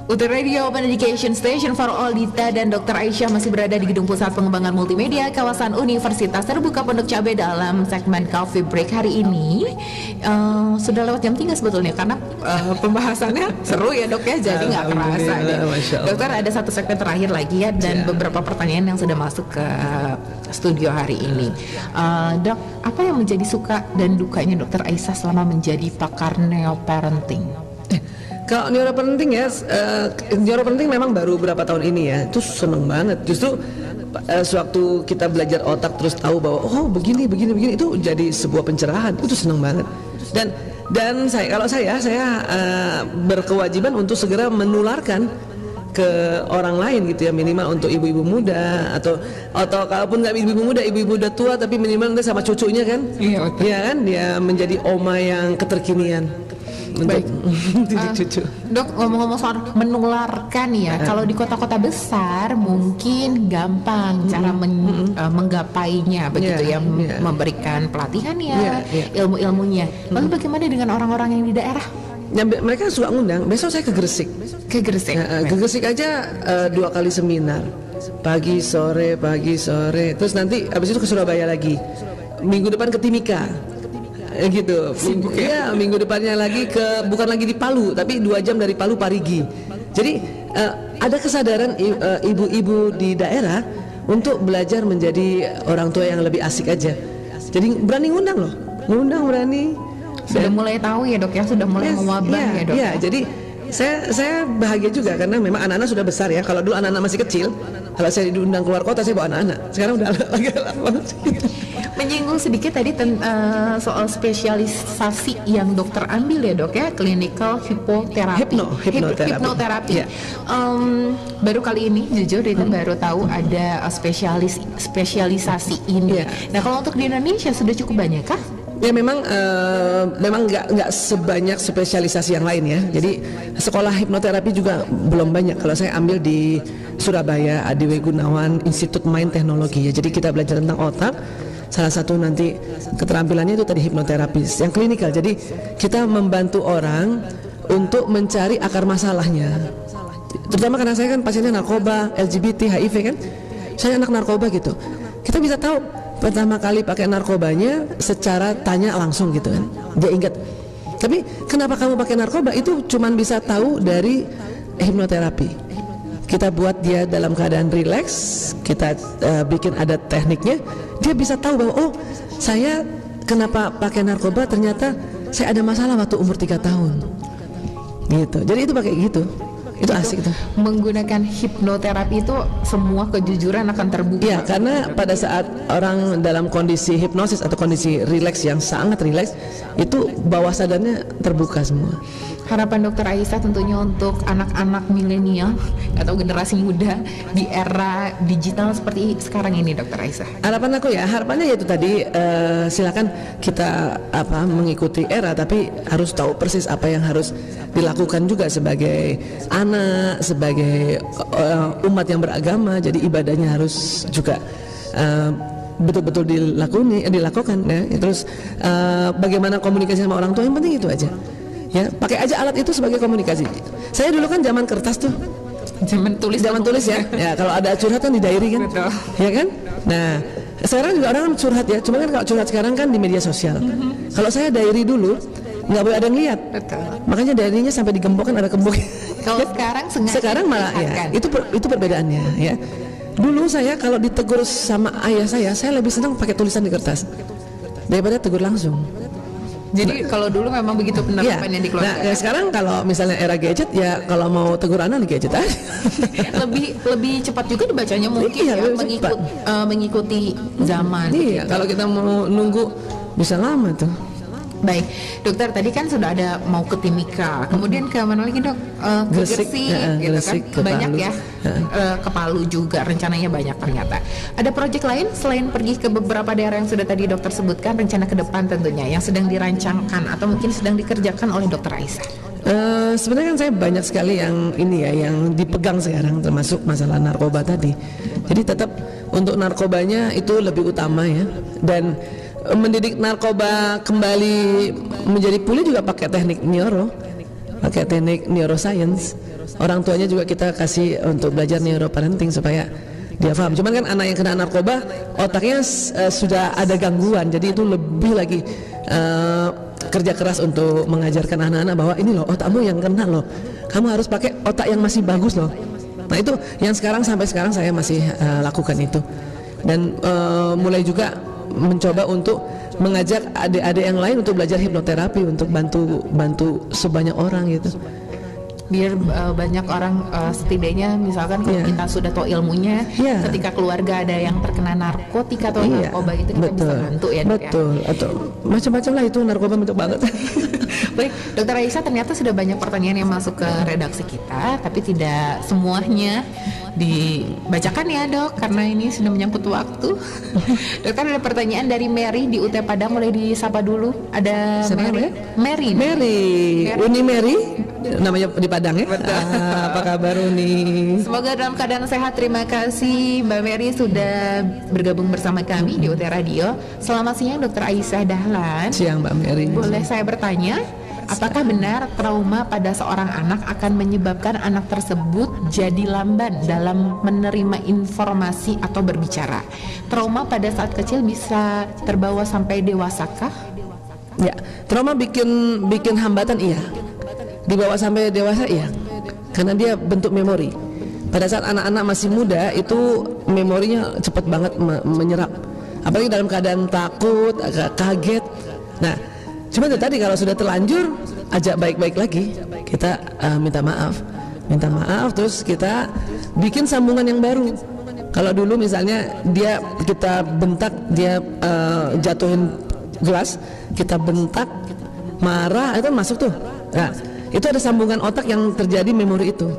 UT Radio Open Education Station for All. Dita dan Dr. Aisyah masih berada di Gedung Pusat Pengembangan Multimedia kawasan Universitas Terbuka Pondok Cabe dalam segmen Coffee Break hari ini. Sudah lewat jam 3 sebetulnya karena pembahasannya seru ya dok ya, jadi nggak kerasa deh. Dokter, ada satu segmen terakhir lagi ya, dan beberapa pertanyaan yang sudah masuk ke studio hari ini. Dok, apa yang menjadi suka dan dukanya Dr. Aisyah selama menjadi pakar neoparenting? Kalau neuroparenting ya, neuroparenting memang baru berapa tahun ini ya, itu seneng banget. Justru sewaktu kita belajar otak terus tahu bahwa oh begini itu jadi sebuah pencerahan, itu seneng banget. Dan kalau saya berkewajiban untuk segera menularkan ke orang lain gitu ya, minimal untuk ibu-ibu muda atau kalaupun nggak ibu-ibu muda tua, tapi minimal nanti sama cucunya kan, iya kan, dia menjadi oma yang keterkinian. Baik, cucu. Dok, ngomong-ngomong soal menularkan ya, kalau di kota-kota besar mungkin gampang cara menggapainya begitu ya, memberikan pelatihan ya, ilmu-ilmunya. Lalu bagaimana dengan orang-orang yang di daerah? Ya, mereka suka ngundang. Besok saya ke Gresik. Ke Gresik aja 2 kali seminar, pagi sore. Terus nanti habis itu ke Surabaya lagi. Minggu depan ke Timika. Gitu. Ya, minggu depannya lagi bukan lagi di Palu, tapi 2 jam dari Palu, Parigi. Jadi ada kesadaran ibu-ibu di daerah untuk belajar menjadi orang tua yang lebih asik aja. Jadi berani ngundang loh, berani. Sudah mulai tahu ya dok ya, sudah mulai mewabah ya dok. Iya, jadi saya bahagia juga karena memang anak-anak sudah besar ya. Kalau dulu anak-anak masih kecil, kalau saya diundang keluar kota saya bawa anak-anak. Sekarang udah agak lama. Menyinggung sedikit tadi soal spesialisasi yang dokter ambil ya dok ya, clinical hipnoterapi. Hipnoterapi. Yeah. Baru kali ini jujur Rita baru tahu ada spesialisasi ini. Yeah. Nah, kalau untuk di Indonesia sudah cukup banyak kah? Ya memang nggak sebanyak spesialisasi yang lain ya. Jadi sekolah hipnoterapi juga belum banyak. Kalau saya ambil di Surabaya, Adiwi Gunawan Institut Mind Teknologi ya. Jadi kita belajar tentang otak. Salah satu nanti keterampilannya itu tadi hipnoterapis yang klinikal. Jadi kita membantu orang untuk mencari akar masalahnya. Terutama karena saya kan pasiennya narkoba, LGBT, HIV kan. Saya anak narkoba gitu. Kita bisa tahu pertama kali pakai narkobanya secara tanya langsung gitu kan. Dia ingat. Tapi kenapa kamu pakai narkoba itu cuman bisa tahu dari hipnoterapi. Kita buat dia dalam keadaan rileks, kita bikin ada tekniknya, dia bisa tahu bahwa oh saya kenapa pakai narkoba, ternyata saya ada masalah waktu umur 3 tahun gitu. Jadi itu pakai gitu. Itu asik tuh. Menggunakan hipnoterapi itu semua kejujuran akan terbuka. Ya, karena pada saat orang dalam kondisi hipnosis atau kondisi rileks yang sangat rileks, itu bawah sadarnya terbuka semua. Harapan Dokter Aisyah tentunya untuk anak-anak milenial atau generasi muda di era digital seperti sekarang ini, Dokter Aisyah. Harapannya yaitu tadi silakan kita mengikuti era, tapi harus tahu persis apa yang harus dilakukan juga sebagai anak, sebagai umat yang beragama. Jadi ibadahnya harus juga betul-betul dilakukan ya. Terus bagaimana komunikasi sama orang tua, yang penting itu aja. Ya, pakai aja alat itu sebagai komunikasi. Saya dulu kan zaman kertas tuh, zaman tulis ya. Ya, kalau ada curhat kan di diary kan, ya kan. Nah, sekarang juga orang kan curhat ya. Cuma kan kalau curhat sekarang kan di media sosial. Kalau saya diary dulu nggak boleh ada yang lihat. Makanya diary-nya sampai digembok kan ada gembok. Kalau sekarang malah ya, itu perbedaannya ya. Dulu saya kalau ditegur sama ayah saya lebih senang pakai tulisan di kertas daripada tegur langsung. Jadi kalau dulu memang begitu penerapan yang dikeluarkan. Nah, sekarang kalau misalnya era gadget ya, kalau mau tegur anak di gadget aja. lebih cepat juga dibacanya mungkin ya, mengikuti zaman. Iya, kalau kita mau nunggu bisa lama tuh. Baik, dokter, tadi kan sudah ada mau ke Timika, kemudian ke mana lagi dok? Ke Gresik, gitu kan? Banyak ya, ke Palu juga, rencananya banyak ternyata. Ada proyek lain selain pergi ke beberapa daerah yang sudah tadi dokter sebutkan, rencana ke depan tentunya yang sedang dirancangkan atau mungkin sedang dikerjakan oleh dokter Aisyah? Sebenarnya kan saya banyak sekali yang ini ya, yang dipegang sekarang, termasuk masalah narkoba tadi. Jadi tetap untuk narkobanya itu lebih utama ya, dan mendidik narkoba kembali menjadi pulih juga pakai teknik neuro. pakai teknik neuroscience. Orang tuanya juga kita kasih untuk belajar neuroparenting supaya dia paham. Cuman kan anak yang kena narkoba otaknya sudah ada gangguan, jadi itu lebih lagi kerja keras untuk mengajarkan anak-anak bahwa ini loh otakmu yang kena loh, kamu harus pakai otak yang masih bagus loh. Nah itu yang sampai sekarang saya masih lakukan itu, dan mulai juga mencoba untuk mengajak adik-adik yang lain untuk belajar hipnoterapi untuk bantu sebanyak orang gitu. Biar banyak orang setidaknya misalkan kalau kita sudah tahu ilmunya, ketika keluarga ada yang terkena narkotika atau narkoba itu kita bisa bantu ya, Dok. Betul, atau macam-macam lah itu narkoba banyak banget. Baik, Dokter Aisyah, ternyata sudah banyak pertanyaan yang masuk ke redaksi kita, tapi tidak semuanya dibacakan ya, Dok, karena ini sudah menyangkut waktu. Dokter, ada pertanyaan dari Mary di UT Padang, boleh disapa dulu. Ada Mary. Uni Mary namanya di Padang ya. Apa kabar Uni? Semoga dalam keadaan sehat. Terima kasih Mbak Mary sudah bergabung bersama kami di UT Radio. Selamat siang Dokter Aisyah Dahlan. Siang Mbak Mary. Boleh saya bertanya, apakah benar trauma pada seorang anak akan menyebabkan anak tersebut jadi lamban dalam menerima informasi atau berbicara? Trauma pada saat kecil bisa terbawa sampai dewasakah? Ya, trauma bikin hambatan iya. Dibawa sampai dewasa iya. Karena dia bentuk memori. Pada saat anak-anak masih muda itu memorinya cepat banget menyerap. Apalagi dalam keadaan takut, agak kaget. Nah, cuma itu tadi kalau sudah terlanjur ajak baik-baik lagi, kita minta maaf terus kita bikin sambungan yang baru. Kalau dulu misalnya kita bentak, dia jatuhin gelas, kita bentak, marah, itu masuk tuh. Nah, itu ada sambungan otak yang terjadi memori itu.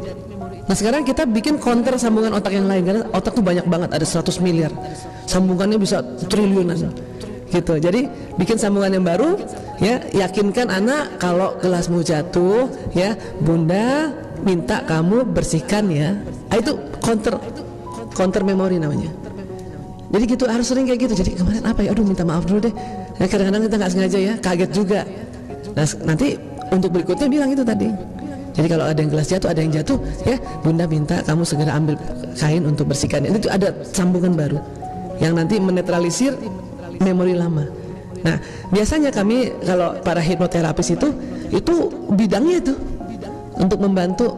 Nah sekarang kita bikin counter sambungan otak yang lain, karena otak tuh banyak banget, ada 100 miliar sambungannya, bisa triliunan gitu. Jadi bikin sambungan yang baru, ya, yakinkan anak kalau gelasmu jatuh, ya bunda minta kamu bersihkan ya. Itu counter memori namanya. Jadi gitu, harus sering kayak gitu. Jadi kemarin apa ya, aduh minta maaf dulu deh ya, kadang-kadang kita nggak sengaja ya, kaget juga. Nah nanti untuk berikutnya bilang itu tadi. Jadi kalau ada yang gelas jatuh, ada yang jatuh, ya bunda minta kamu segera ambil kain untuk bersihkan. Itu ada sambungan baru yang nanti menetralisir memori lama. Nah biasanya kami kalau para hipnoterapis itu bidangnya itu untuk membantu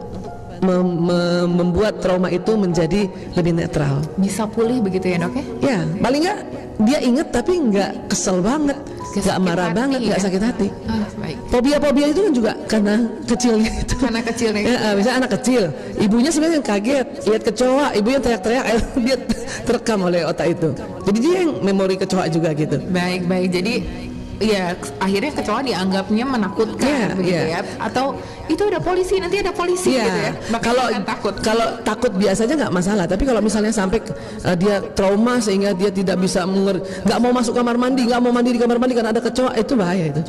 membuat trauma itu menjadi lebih netral. Bisa pulih begitu ya, Dok ya? Ya paling nggak dia inget tapi nggak kesel banget, nggak marah banget, nggak sakit hati. Baik. Fobia itu kan juga karena kecilnya itu. Karena kecilnya itu. Ya, misalnya anak kecil, ibunya sebenarnya kaget lihat kecoa, ibunya teriak-teriak, dia terekam oleh otak itu. Jadi dia yang memori kecoa juga gitu. Baik. Jadi ya akhirnya kecoa dianggapnya menakutkan begitu ya. Atau itu ada polisi, nanti ada polisi gitu ya. Kalau takut biasanya nggak masalah, tapi kalau misalnya sampai dia trauma sehingga dia tidak bisa nggak mau masuk kamar mandi, nggak mau mandi di kamar mandi karena ada kecoa, itu bahaya itu.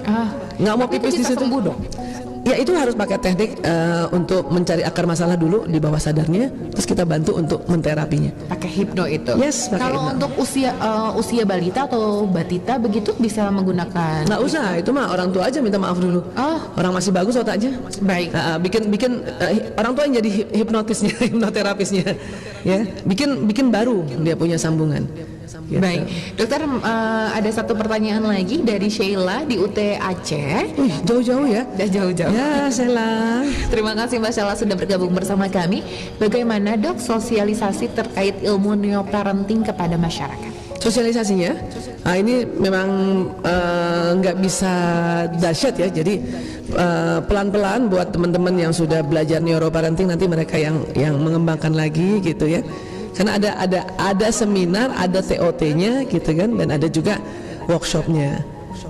Nggak mau pipis di situ. Sembuh dong. Ya itu harus pakai teknik untuk mencari akar masalah dulu di bawah sadarnya, terus kita bantu untuk menterapinya. Pakai hipno itu. Yes, pakai kalau hipno. untuk usia balita atau batita begitu bisa menggunakan. Nggak usah, itu mah orang tua aja minta maaf dulu. Orang masih bagus otaknya. Baik. Bikin orang tua yang jadi hipnotisnya, hipnoterapisnya, ya. Bikin baru dia punya sambungan. Gitu. Baik, dokter, ada satu pertanyaan lagi dari Sheila di UT Aceh. Jauh-jauh ya? Udah jauh-jauh. Ya, Sheila. Terima kasih Mbak Sheila sudah bergabung bersama kami. Bagaimana dok sosialisasi terkait ilmu neoparenting kepada masyarakat? Sosialisasinya, ini memang nggak bisa dahsyat ya. Jadi pelan-pelan buat teman-teman yang sudah belajar neuroparenting, nanti mereka yang mengembangkan lagi gitu ya. Karena ada seminar, ada TOT-nya gitu kan, dan ada juga workshopnya.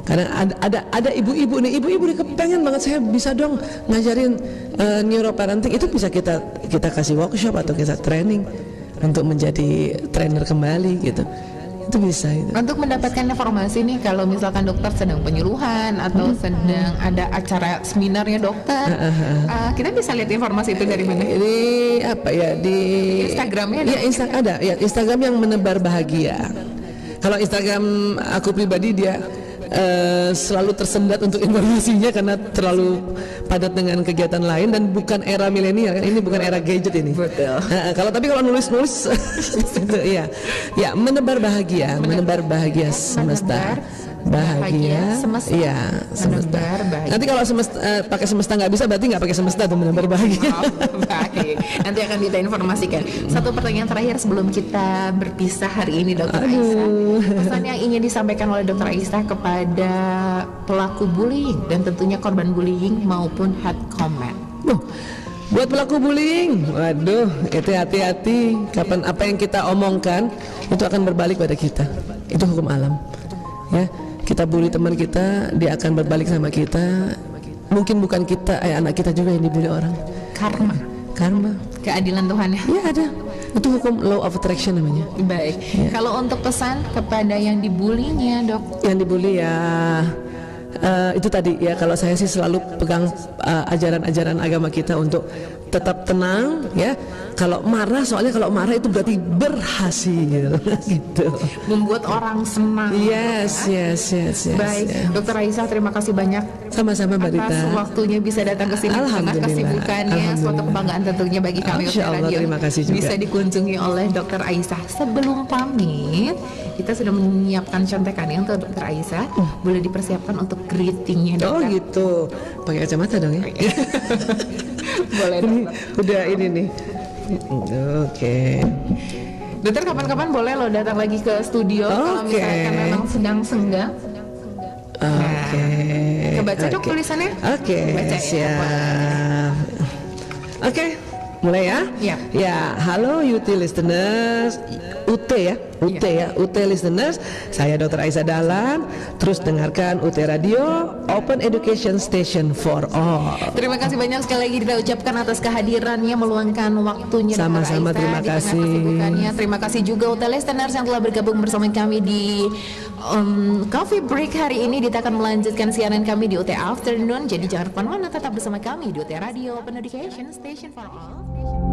Karena ada ibu-ibu nih kepengen banget, saya bisa dong ngajarin neuroparenting. Itu bisa kita kasih workshop atau kita training untuk menjadi trainer kembali gitu. Itu bisa itu. Untuk mendapatkan informasi nih, kalau misalkan dokter sedang penyuluhan atau sedang ada acara seminarnya dokter, kita bisa lihat informasi itu dari mana? Di apa ya, di Instagramnya? Ya, ada ya, Instagram yang menebar bahagia. Kalau Instagram aku pribadi dia selalu tersendat untuk informasinya karena terlalu padat dengan kegiatan lain dan bukan era milenial kan, ini bukan era gadget ini. Betul. Kalau nulis itu ya menebar bahagia semesta. Bahagia semesta. Iya, semesta. Menebar bahagia. Nanti kalau semesta pakai semesta nggak bisa, berarti nggak pakai semesta tuh menebar bahagia. Baik, nanti akan kita informasikan. Satu pertanyaan terakhir sebelum kita berpisah hari ini, Dokter Aisyah. Pesan yang ingin disampaikan oleh Dokter Aisyah kepada pelaku bullying dan tentunya korban bullying maupun hate comment. Buat pelaku bullying, waduh, itu hati-hati. Kapan apa yang kita omongkan itu akan berbalik pada kita. Itu hukum alam. Ya, kita bully teman kita, dia akan berbalik sama kita. Mungkin bukan kita, anak kita juga yang dibully orang. Karma. Keadilan Tuhan ya. Ya ada. Itu hukum law of attraction namanya. Baik. Ya. Kalau untuk pesan kepada yang dibulinya, Dok. Yang dibully ya itu tadi ya, kalau saya sih selalu pegang ajaran-ajaran agama kita untuk tetap tenang ya. Kalau marah, soalnya kalau marah itu berarti berhasil gitu. Membuat orang senang. Yes. Baik, Ya. Dokter Aisyah, terima kasih banyak Sama-sama Mbak Rita. atas waktunya bisa datang ke sini. Tengah Alhamdulillah. kesibukannya, suatu kebanggaan tentunya bagi kami Insya Allah, Radio. terima kasih juga. Bisa dikunjungi oleh Dokter Aisyah. Sebelum pamit, kita sudah menyiapkan contekannya untuk Dokter Aisyah. Boleh dipersiapkan untuk greetingnya, Oh Dokter. gitu. Pakai kacamata dong ya. Boleh, Ini Dokter. udah ini nih. Oke. Dokter, kapan-kapan boleh lo datang lagi ke studio kalau Oke. misalkan memang sedang senggang. Oke. Kebaca, Dok, Oke. tulisannya? Oke, Baca ya, siap. Oke, mulai ya. Iya. Ya, halo UT listeners, UT ya, UT listeners. Saya Dr. Aisyah Dahlan. Terus dengarkan UT Radio, Open Education Station for All. Terima kasih banyak sekali lagi kita ucapkan atas kehadirannya, meluangkan waktunya. Dr. Sama-sama, Aisyah, terima di tengah kasih. kesibukannya. Terima kasih juga UT listeners yang telah bergabung bersama kami di Coffee Break hari ini. Kita akan melanjutkan siaran kami di UT Afternoon. Jadi jangan kemana-mana, tetap bersama kami di UT Radio, Open Education Station for All.